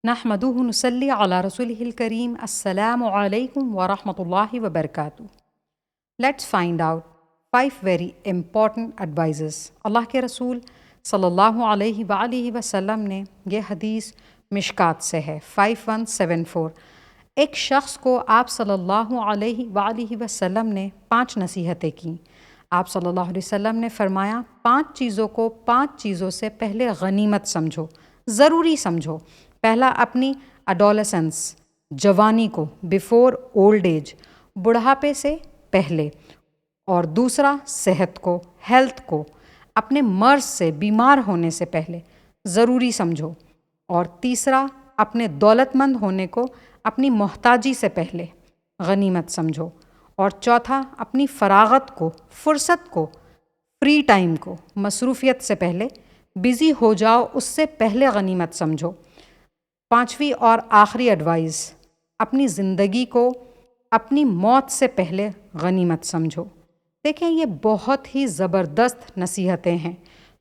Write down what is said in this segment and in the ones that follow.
نحمدہ نصلی علی رسولہ الکریم السلام علیکم ورحمۃ اللہ وبرکاتہ۔ Let's find out 5 very important advices. Allah کے رسول صلی اللہ علیہ وآلہ وسلم نے یہ حدیث مشکات سے ہے 5174۔ ایک شخص کو آپ صلی اللہ علیہ وآلہ وسلم نے 5 نصیحتیں کیں۔ آپ صلی اللہ علیہ وسلم نے فرمایا 5 چیزوں کو 5 چیزوں سے پہلے غنیمت سمجھو، ضروری سمجھو۔ پہلا، اپنی اڈولسنس، جوانی کو، بیفور اولڈ ایج، بڑھاپے سے پہلے۔ اور دوسرا، صحت کو، ہیلتھ کو، اپنے مرض سے، بیمار ہونے سے پہلے ضروری سمجھو۔ اور تیسرا، اپنے دولت مند ہونے کو اپنی محتاجی سے پہلے غنیمت سمجھو۔ اور چوتھا، اپنی فراغت کو، فرصت کو، فری ٹائم کو، مصروفیت سے پہلے بزی ہو جاؤ، اس سے پہلے غنیمت سمجھو۔ 5ویں اور آخری ایڈوائز، اپنی زندگی کو اپنی موت سے پہلے غنیمت سمجھو۔ دیکھیں، یہ بہت ہی زبردست نصیحتیں ہیں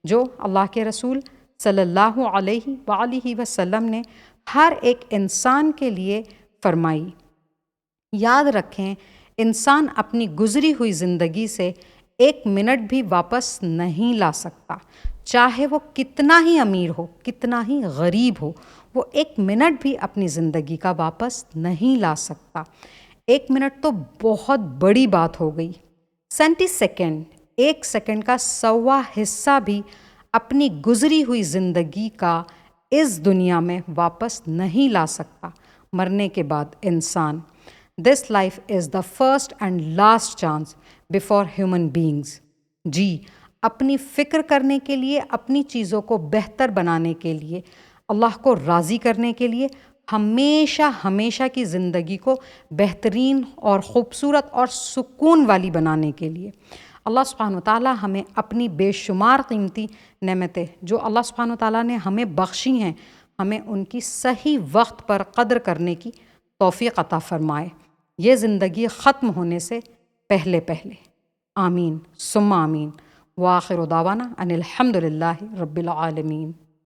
جو اللہ کے رسول صلی اللہ علیہ وآلہ وسلم نے ہر ایک انسان کے لیے فرمائی۔ یاد رکھیں، انسان اپنی گزری ہوئی زندگی سے 1 منٹ بھی واپس نہیں لا سکتا، چاہے وہ کتنا ہی امیر ہو، کتنا ہی غریب ہو، وہ 1 منٹ بھی اپنی زندگی کا واپس نہیں لا سکتا۔ 1 منٹ تو بہت بڑی بات ہو گئی۔ 70 سیکنڈ، 1 سیکنڈ کا 100واں حصہ بھی اپنی گزری ہوئی زندگی کا اس دنیا میں واپس نہیں لا سکتا۔ مرنے کے بعد انسان، this life is the first and last chance before human beings. جی، اپنی فکر کرنے کے لیے، اپنی چیزوں کو بہتر بنانے کے لیے، اللہ کو راضی کرنے کے لیے، ہمیشہ ہمیشہ کی زندگی کو بہترین اور خوبصورت اور سکون والی بنانے کے لیے اللہ سبحانہ وتعالیٰ ہمیں اپنی بے شمار قیمتی نعمتیں جو اللہ سبحانہ وتعالیٰ نے ہمیں بخشی ہیں، ہمیں ان کی صحیح وقت پر قدر کرنے کی توفیق عطا فرمائے، یہ زندگی ختم ہونے سے پہلے پہلے۔ آمین ثم آمین۔ وآخر دعوانا ان الحمد للہ رب العالمین۔